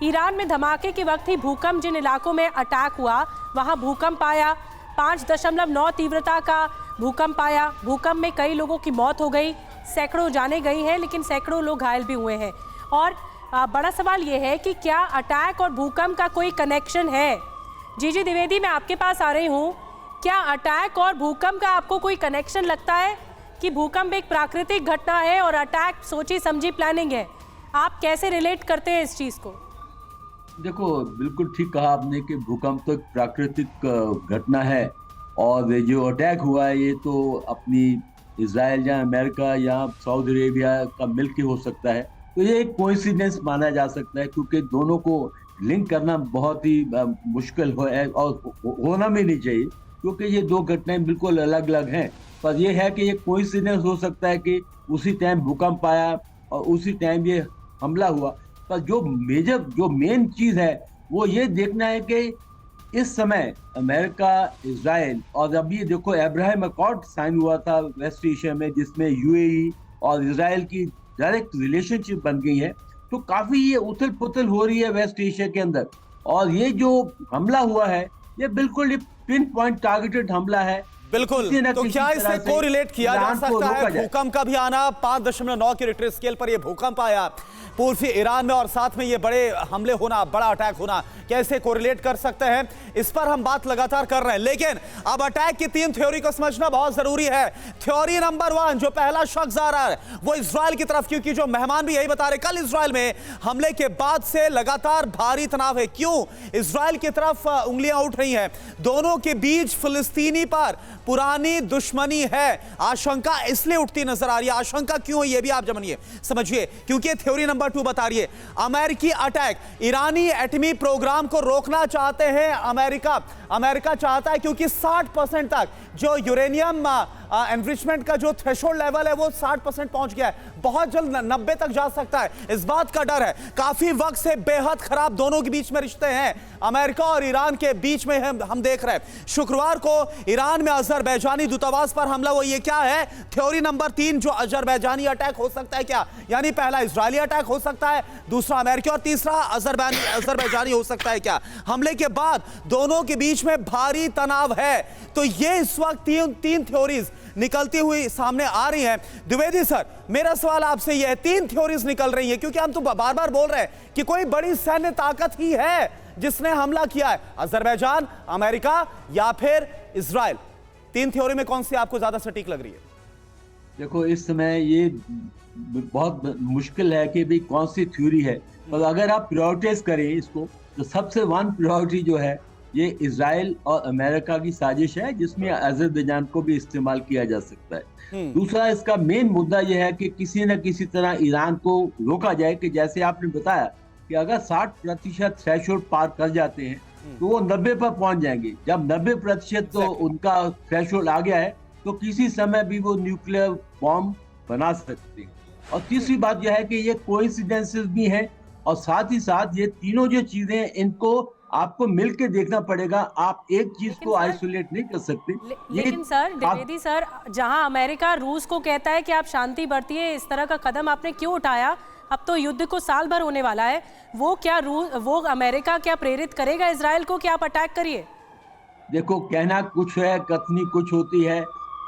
Iran में धमाके के वक्त ही भूकंप जिन इलाकों में अटैक हुआ वहां भूकंप आया। 5.9 तीव्रता का भूकंप आया। भूकंप में कई लोगों की मौत हो गई, सैकड़ों जानें गई हैं, लेकिन सैकड़ों लोग घायल भी हुए हैं। और बड़ा सवाल ये है कि क्या अटैक और भूकंप का कोई कनेक्शन है? जीजी द्विवेदी, मैं आपके पास आ रही हूँ। क्या अटैक और भूकंप का आपको कोई कनेक्शन लगता है कि भूकंप एक प्राकृतिक घटना है और अटैक सोची समझी प्लानिंग है? आप कैसे रिलेट करते हैं इस चीज़ को? देखो, बिल्कुल ठीक कहा आपने कि भूकंप तो एक प्राकृतिक घटना है और जो अटैक हुआ है ये तो अपनी इजराइल या अमेरिका या सऊदी अरेबिया का मिलके हो सकता है। तो ये एक कोइंसिडेंस माना जा सकता है क्योंकि दोनों को लिंक करना बहुत ही मुश्किल है और होना भी नहीं चाहिए क्योंकि ये दो घटनाएं बिल्कुल अलग अलग हैं। पर ये है कि ये कोइंसिडेंस हो सकता है कि उसी टाइम भूकंप आया और उसी टाइम ये हमला हुआ। पर जो मेन चीज है वो ये देखना है कि इस समय अमेरिका, इजराइल और अभी देखो अब्राहम अकॉर्ड साइन हुआ था वेस्ट एशिया में जिसमें यूएई और इजराइल की डायरेक्ट रिलेशनशिप बन गई है। तो काफी ये उथल पुथल हो रही है वेस्ट एशिया के अंदर। और ये जो हमला हुआ है ये बिल्कुल पिन पॉइंट टारगेटेड हमला है। बिल्कुल। तो क्या इसे कोरिलेट किया जा सकता है? भूकंप का भी आना, 5.9 के रिक्टर स्केल पर यह भूकंप आया पूर्वी ईरान में और साथ में ये बड़े हमले होना, बड़ा अटैक होना, कैसे कोरिलेट कर सकते हैं? इस पर हम बात लगातार कर रहे हैं, लेकिन अब अटैक की 3 थ्योरी को समझना बहुत जरूरी है। थ्योरी नंबर 1, जो पहला शख्स आ रहा है वो इजराइल की तरफ, क्योंकि जो मेहमान भी यही बता रहे, कल इजराइल में हमले के बाद से लगातार भारी तनाव है। क्यों इजराइल की तरफ उंगलियां उठ रही हैं? दोनों के बीच फिलिस्तीनी पर पुरानी दुश्मनी है। आशंका इसलिए उठती नजर आ रही है। आशंका क्यों है ये भी आप समझिए, क्योंकि थ्योरी नंबर 2 बता रही है अमेरिकी अटैक, ईरानी एटमी प्रोग्राम को रोकना चाहते हैं अमेरिका चाहता है, क्योंकि 60% तक जो यूरेनियम एनरिचमेंट का जो थ्रेशोल्ड लेवल है वो 60% पहुंच गया है। बहुत जल्द 90 तक जा सकता है। इस बात का डर है। काफी वक्त से बेहद खराब दोनों के बीच में रिश्ते हैं, अमेरिका और ईरान के बीच में हम देख रहे हैं। शुक्रवार को ईरान में अजरबैजानी दूतावास पर हमला हुआ। ये क्या है? थ्योरी नंबर 3, जो अजरबैजानी अटैक हो सकता है क्या? यानी पहला इजरायली अटैक हो सकता है, दूसरा अमेरिकी और तीसरा अजरबैजानी हो सकता है क्या? हमले के बाद दोनों के बीच में भारी तनाव है। तो ये इस वक्त तीन थ्योरीज निकलती हुई सामने आ रही हैं। द्विवेदी सर, मेरा सवाल आपसे यह है, 3 थ्योरीज निकल रही हैं क्योंकि हम तो बार बार बोल रहे हैं कि कोई बड़ी सैन्य ताकत ही है जिसने हमला किया है, अजरबैजान, अमेरिका या फिर इजराइल। 3 थ्योरी में कौन सी आपको ज्यादा सटीक लग रही है? देखो, इस समय ये बहुत मुश्किल है कि भी कौन सी थ्योरी है, पर अगर आप प्रायोरिटाइज करें इसको तो सबसे 1 प्रायोरिटी जो है ये इजराइल और अमेरिका की साजिश है जिसमें अजरबैजान को भी इस्तेमाल किया जा सकता है। दूसरा इसका मेन मुद्दा यह है कि किसी न किसी तरह ईरान को रोका जाए कि जैसे आपने बताया कि अगर 60% थ्रेशोल्ड पार कर जाते हैं तो वो 90 पर पहुंच जाएंगे। जब 90% तो उनका थ्रेशोल्ड आ गया है तो किसी समय भी वो न्यूक्लियर बॉम्ब बना सकते हैं। और तीसरी बात यह है कि ये कोइंसिडेंसेस भी हैं और साथ ही साथ ये तीनों जो चीजें हैं इनको आपको मिलकर देखना पड़ेगा। आप एक चीज को आइसोलेट नहीं कर सकते। लेकिन सर, द्विवेदी सर, जहां अमेरिका रूस को कहता है कि आप शांति बरतिए, इस तरह का कदम आपने क्यों उठाया? अब तो युद्ध को साल भर होने वाला है। वो अमेरिका क्या प्रेरित करेगा इजराइल को कि आप अटैक करिए? देखो, कहना कुछ है, कथनी कुछ होती है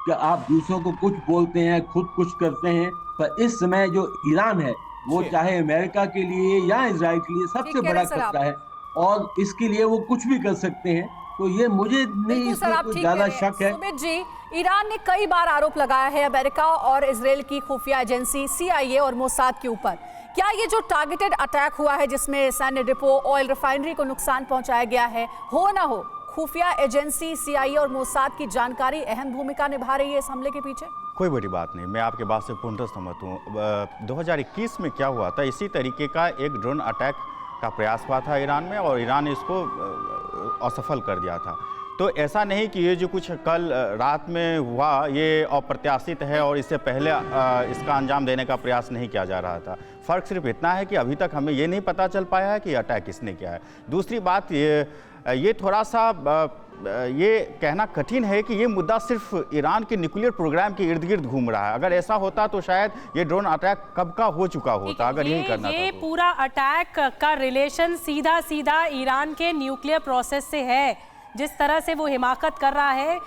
कि आप दूसरों को कुछ बोलते हैं, खुद कुछ करते हैं। पर इस समय जो ईरान है वो चाहे अमेरिका के लिए या इजराइल के लिए सबसे बड़ा खतरा है और इसके लिए वो कुछ भी कर सकते हैं। तो ये मुझे नहीं इसमें कुछ ज्यादा शक है। सुमित जी, ईरान ने कई बार आरोप लगाया है अमेरिका और इजराइल की खुफिया एजेंसी CIA और मोसाद के ऊपर। क्या ये जो टारगेटेड अटैक हुआ है जिसमें सैन्य डिपो, ऑयल रिफाइनरी को नुकसान पहुंचाया गया है, हो ना हो, खुफिया एजेंसी CIA और मोसाद की जानकारी अहम भूमिका निभा रही है इस हमले के पीछे? कोई बड़ी बात नहीं, मैं आपके बात से पूर्णतः सहमत हूँ। 2021 में क्या हुआ था, इसी तरीके का एक ड्रोन अटैक का प्रयास हुआ था ईरान में और ईरान ने इसको असफल कर दिया था। तो ऐसा नहीं कि ये जो कुछ कल रात में हुआ ये अप्रत्याशित है और इससे पहले इसका अंजाम देने का प्रयास नहीं किया जा रहा था। फ़र्क सिर्फ इतना है कि अभी तक हमें ये नहीं पता चल पाया है कि अटैक किसने किया है। दूसरी बात ये थोड़ा सा ये कहना कठिन है कि ये मुद्दा सिर्फ ईरान के न्यूक्लियर प्रोग्राम के इर्द गिर्द घूम रहा है। अगर ऐसा होता तो शायद ये ड्रोन अटैक कब का हो चुका होता, अगर यही करना था। ये पूरा अटैक का रिलेशन सीधा सीधा ईरान के न्यूक्लियर प्रोसेस से है, जिस तरह से वो हिमाकत कर रहा है।